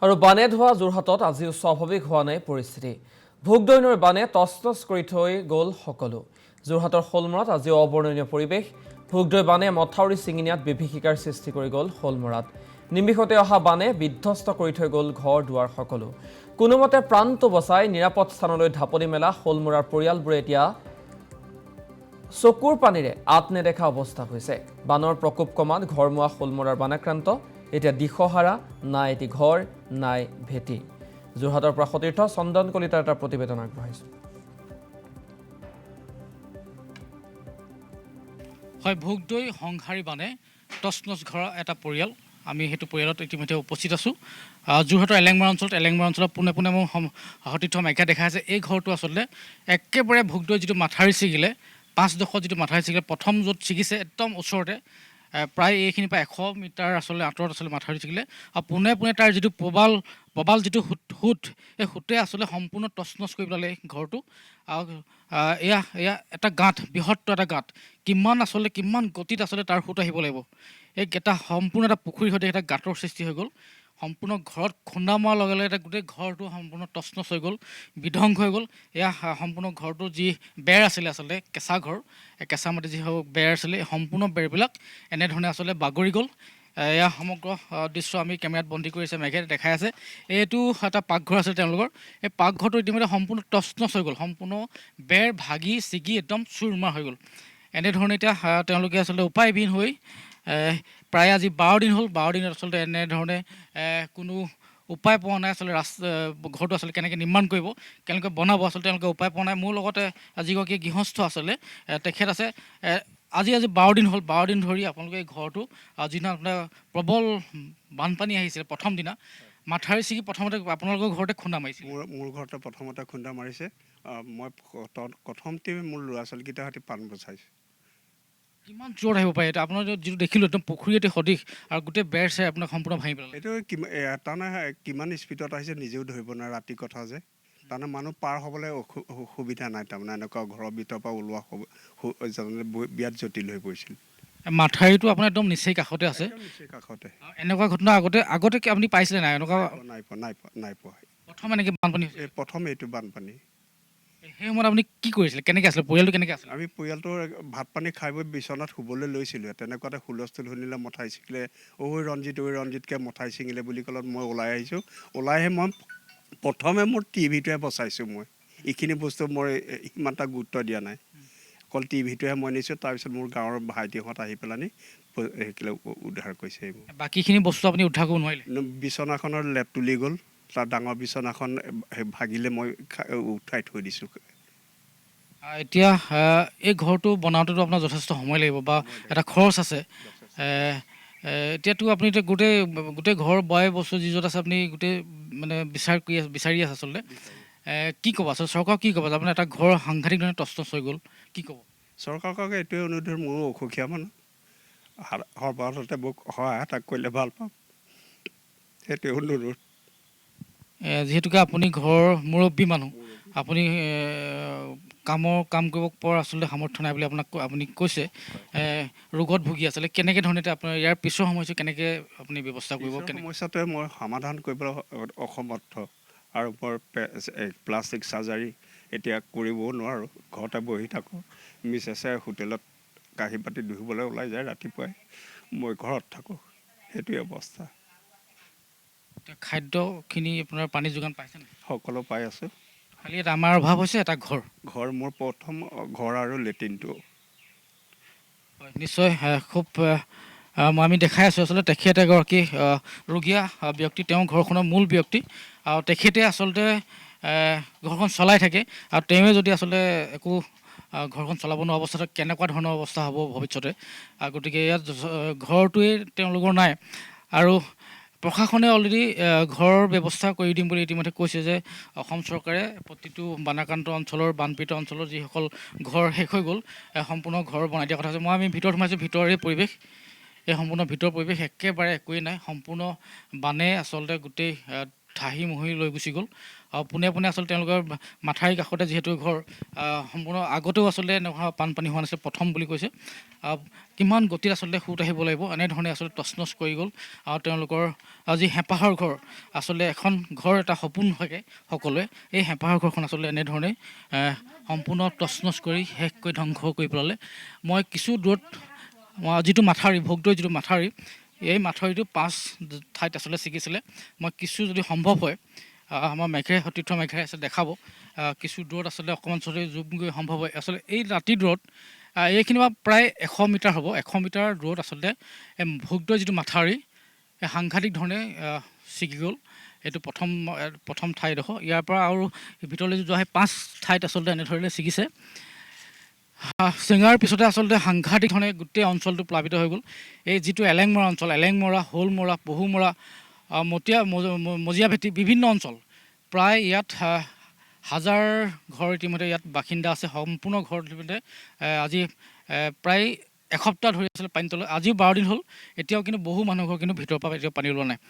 আৰু বানে ধোৱা যোৰহাটত আজিও স্বাভাৱিক হোৱা নাই পৰিস্থিতি। ভোগদৈনৰ বানে তছনছ কৰি থৈ গ'ল সকলো। যোৰহাটৰ শোলমৰাত আজিও অবৰ্ণনীয় পৰিৱেশ। ভোগদৈ বানে মথাউৰি ছিঙি নিয়াত বিভীষিকাৰ সৃষ্টি কৰি গ'ল শোলমৰাত। নিমিষতে অহা বানে বিধ্বস্ত কৰি থৈ গ'ল ঘৰ দুৱাৰ সকলো। কোনোমতে প্ৰাণটো বচাই নিৰাপদ স্থানলৈ ঢাপলি মেলা শোলমৰাৰ পৰিয়ালবোৰে এতিয়া চকুৰ পানীৰে আত নেদেখা অৱস্থা হৈছে। বানৰ প্ৰকোপ কমাত ঘৰমুৱা শোলমৰাৰ বানাক্ৰান্ত। এতিয়া দিশহাৰা, নাই এটি ঘৰ, নাই ভেটি। যোৰহাটৰ পৰা সতীৰ্থ চন্দন কলিতাৰ এটা প্ৰতিবেদন আগবঢ়াইছোঁ। হয়, ভোগদৈ সংহাৰী বানে টচনচ ঘৰৰ এটা পৰিয়াল। আমি সেইটো পৰিয়ালত ইতিমধ্যে উপস্থিত আছোঁ। যোৰহাটৰ এলেংমাৰ অঞ্চলত পোনে পোনে মোৰ সতীৰ্থ মেঘা দেখা আছে। এই ঘৰটো আচলতে একেবাৰে ভোগদৈ যিটো মাথাউৰি ছিগিলে, 5ডোখৰ যিটো মাথাউৰি ছিগিলে, প্ৰথম য'ত ছিগিছে একদম ওচৰতে, প্ৰায় এইখিনিৰ পৰা 100 মিটাৰ আচলতে আঁতৰত আচলতে মাথাউৰি ছিগিলে। আৰু পোনে পোনে তাৰ যিটো প্ৰবাল যিটো সোঁত, এই সোঁতে আচলতে সম্পূৰ্ণ টচনচ কৰি পেলালে এই ঘৰটো। আৰু এয়া এটা গাঁত, বৃহৎ এটা গাঁত। কিমান গতিত আচলতে তাৰ সোঁত আহিব লাগিব। এই এটা সম্পূৰ্ণ এটা পুখুৰীৰ সৈতে এটা গাঁতৰ সৃষ্টি হৈ গ'ল। সম্পূৰ্ণ ঘৰত খুন্দা মৰাৰ লগে লগে গোটেই ঘৰটো সম্পূৰ্ণ টচনচ হৈ গ'ল, বিধ্বংস হৈ গ'ল। এয়া সম্পূৰ্ণ ঘৰটোৰ যি বেৰ আছিলে, আচলতে কেঁচা ঘৰ, এই কেঁচা মাটি যি বেৰ আছিলে, এই সম্পূৰ্ণ বেৰবিলাক এনেধৰণে আচলতে বাগৰি গ'ল। এয়া সমগ্ৰ দৃশ্য আমি কেমেৰাত বন্দী কৰিছে, মেঘে দেখাই আছে। এইটো এটা পাকঘৰ আছিল তেওঁলোকৰ। এই পাকঘৰটো ইতিমধ্যে সম্পূৰ্ণ টচনচ হৈ গ'ল, সম্পূৰ্ণ বেৰ ভাগি ছিগি একদম চুৰমাৰ হৈ গ'ল। এনেধৰণে এতিয়া তেওঁলোকে আচলতে উপায়বিহীন হৈ প্ৰায় আজি 12 দিন হ'ল। 12 দিনত আচলতে এনেধৰণে কোনো উপায় পোৱা নাই আচলতে। ঘৰটো আচলতে কেনেকৈ নিৰ্মাণ কৰিব, কেনেকৈ বনাব, আচলতে তেওঁলোকে উপায় পোৱা নাই। মোৰ লগতে যিগৰাকী গৃহস্থ আচলতে তেখেত আছে। আজি 12 দিন হ'ল। 12 দিন ধৰি আপোনালোকে এই ঘৰটো, যিদিনা আপোনাৰ প্ৰবল বানপানী আহিছিলে প্ৰথম দিনা, মাথাউৰি ছিগি প্ৰথমতে আপোনালোকৰ ঘৰতে খুন্দা মাৰিছে। মোৰ ঘৰতে প্ৰথমতে খুন্দা মাৰিছে। মই প্ৰথমতে মোৰ ল'ৰা ছোৱালীকেইটাৰ সৈতে প্ৰাণ বচাইছোঁ। কিমান জোৰত আহিব পাৰে? এতিয়া আপোনাৰ যিটো দেখিলোঁ একদম পুখুৰীতে সদৃশ, আৰু গোটেই বেৰ চেৰ আপোনাক সম্পূৰ্ণ ভাঙি পেলালে। এইটো তাৰমানে কিমান স্পীডত আহিছে নিজেও ধৰিব নোৱাৰে, ৰাতি কথা যে। তাৰমানে মানুহ পাৰ হ'বলৈ সুবিধা নাই, তাৰমানে এনেকুৱা ঘৰৰ ভিতৰৰ পৰা ওলোৱা বিৰাট জটিল হৈ পৰিছিল। মাথাউৰিটো আপোনাৰ একদম নিচেই কাষতে আছে। নিশ্চয় কাষতে। এনেকুৱা ঘটনা আগতে আপুনি পাইছিলে নাই? এনেকুৱা নাই পোৱা। প্ৰথম এনেকৈ বানপানী হৈছে? প্ৰথম এইটো বানপানী। সেই সময়ত আপুনি কি কৰিছিলে? কেনেকৈ আছিলে পৰিয়ালটো, কেনেকৈ আছিলে? আমি পৰিয়ালটো ভাত পানী খাই বৈ বিচনাত শুবলৈ লৈছিলোঁ। তেনেকুৱাতে হুলস্থুল শুনিলে মঠাই ছিঙিলে। ৰঞ্জিতকৈ মঠাই ছিঙিলে বুলি ক'লত মই ওলাই আহিছোঁ। ওলাই আহি মই প্ৰথমে মোৰ টিভিটোৱে বচাইছোঁ। মই এইখিনি বস্তু মই ইমান এটা গুৰুত্ব দিয়া নাই, অকল টিভিটোহে মই নিছোঁ। তাৰপিছত মোৰ গাঁৱৰ ভাইটিহঁত আহি পেলানি সেইবিলাক উদ্ধাৰ কৰিছে। বাকীখিনি বস্তু আপুনি উদ্ধাৰ কৰিব নোৱাৰিলে? বিচনাখনৰ লেপ তুলি গ'ল। তাৰ ডাঙৰ বিচনাখন ভাগিলে, মই উঠাই থৈ দিছোঁ। এতিয়া এই ঘৰটো বনাওঁতেতো আপোনাৰ যথেষ্ট সময় লাগিব বা এটা খৰচ আছে। এতিয়াতো আপুনি গোটেই ঘৰ বয় বস্তু যি য'ত আছে আপুনি গোটেই মানে বিচাৰি আছে আচলতে। কি ক'ব আচলতে চৰকাৰক, কি ক'ব? আপোনাৰ এটা ঘৰ সাংঘাতিক ধৰণে টচটচ হৈ গ'ল, কি ক'ব? চৰকাৰক এইটোৱে অনুৰোধ, মোৰো অসুখীয়া মানুহ, সৰ্বসাধাৰণতে মোক সহায় এটা কৰিলে ভাল পাম, সেইটোৱে অনুৰোধ। যিহেতুকে আপুনি ঘৰৰ মুৰব্বী মানুহ, আপুনি কাম কৰিব পৰা আচলতে সামৰ্থ্য নাই বুলি আপুনি কৈছে। ৰোগত ভুগি আছিলে, কেনেকৈ ধৰণে এতিয়া আপোনাৰ ইয়াৰ পিছৰ সময়টো কেনেকৈ আপুনি ব্যৱস্থা কৰিব? সমস্যাটোৱে মই সমাধান কৰিবলৈ অসমৰ্থ, আৰু মোৰ প্লাষ্টিক চাৰ্জাৰী এতিয়া কৰিবও নোৱাৰোঁ। ঘৰতে বহি থাকোঁ। মিছেছে হোটেলত কাঁহী বাতি ধুবলৈ ওলাই যায় ৰাতিপুৱাই, মই ঘৰত থাকোঁ। সেইটোৱে অৱস্থা। খাদ্যখিনি আপোনাৰ পানী যোগান পাইছে নাই? সকলো পাই আছোঁ। খালি এটা আমাৰ অভাৱ হৈছে এটা ঘৰ। মোৰ প্ৰথম ঘৰ আৰু লেট্ৰিনটো। হয়, নিশ্চয়। খুব আমি দেখাই আছোঁ আচলতে তেখেত এগৰাকী ৰোগীয়া ব্যক্তি, তেওঁ ঘৰখনৰ মূল ব্যক্তি, আৰু তেখেতে আচলতে ঘৰখন চলাই থাকে। আৰু তেওঁৱে যদি আচলতে একো ঘৰখন চলাব নোৱাৰা অৱস্থাত কেনেকুৱা ধৰণৰ অৱস্থা হ'ব ভৱিষ্যতে। গতিকে ইয়াত ঘৰটোৱেই তেওঁলোকৰ নাই। আৰু প্ৰশাসনে অলৰেডি ঘৰৰ ব্যৱস্থা কৰি দিম বুলি ইতিমধ্যে কৈছে যে অসম চৰকাৰে প্ৰতিটো বানাক্ৰান্ত অঞ্চলৰ, বানপীড়িত অঞ্চলৰ যিসকল ঘৰ শেষ হৈ গ'ল, সম্পূৰ্ণ ঘৰ বনাই দিয়া কথা আছে। আমি ভিতৰত সোমাইছোঁ, ভিতৰৰে পৰিৱেশ, এই সম্পূৰ্ণ ভিতৰৰ পৰিৱেশ একেবাৰে একোৱেই নাই। সম্পূৰ্ণ বানে আচলতে গোটেই ধাহি মহি লৈ গুচি গ'ল আৰু পোনে পোনে আচলতে তেওঁলোকৰ মাথাউৰিৰ কাষতে যিহেতু ঘৰ সম্পূৰ্ণ আগতেও আচলতে এনেকুৱা বানপানী হোৱা নাছিল প্ৰথম বুলি কৈছে কিমান গতিত আচলতে সুত আহিব লাগিব এনেধৰণে আচলতে তছনছ কৰি গ'ল আৰু তেওঁলোকৰ যি হেঁপাহৰ ঘৰ আচলতে এখন ঘৰ এটা সপোন থাকে সকলোৱে এই হেঁপাহৰ ঘৰখন আচলতে এনেধৰণে সম্পূৰ্ণ তছনছ কৰি শেষ কৰি ধ্বংস কৰি পেলালে মই কিছু দূৰত যিটো মাথাউৰি ভোগদৈ যিটো মাথাউৰি এই মাথাউৰিটো 5 ঠাইত আচলতে ছিগিছিলে মই কিছু যদি সম্ভৱ হয় আমাৰ সতীৰ্থ মেঘেৰে আচলতে দেখাব কিছু দূৰত আচলতে অকণমান চলি জুম গৈ সম্ভৱ হয় আচলতে এই ৰাতি দূৰত এইখিনি প্ৰায় 100 মিটাৰ হ'ব 100 মিটাৰ দূৰত আচলতে ভোগদৈ যিটো মাথাউৰি সাংঘাতিক ধৰণে ছিগি গ'ল এইটো প্ৰথম ঠাইডোখৰ ইয়াৰ পৰা আৰু ভিতৰলৈ যোৱা হয় 5 ঠাইত আচলতে এনেধৰণে ছিগিছে চিঙাৰ পিছতে আচলতে সাংঘাতিক ধৰণে গোটেই অঞ্চলটো প্লাবিত হৈ গ'ল এই যিটো এলেংমৰা অঞ্চল এলেংমৰা শ'লমৰা পহুমৰা মজিয়াভেটি বিভিন্ন অঞ্চল প্ৰায় ইয়াত হাজাৰ ঘৰ ইতিমধ্যে ইয়াত বাসিন্দা আছে সম্পূৰ্ণ ঘৰ ইতিমধ্যে আজি প্ৰায় এসপ্তাহ ধৰি আছিলে পানী তলত আজিও 12 দিন হ'ল এতিয়াও কিন্তু বহু মানুহ ঘৰ কিন্তু ভিতৰৰ পৰা এতিয়াও পানী ওলোৱা নাই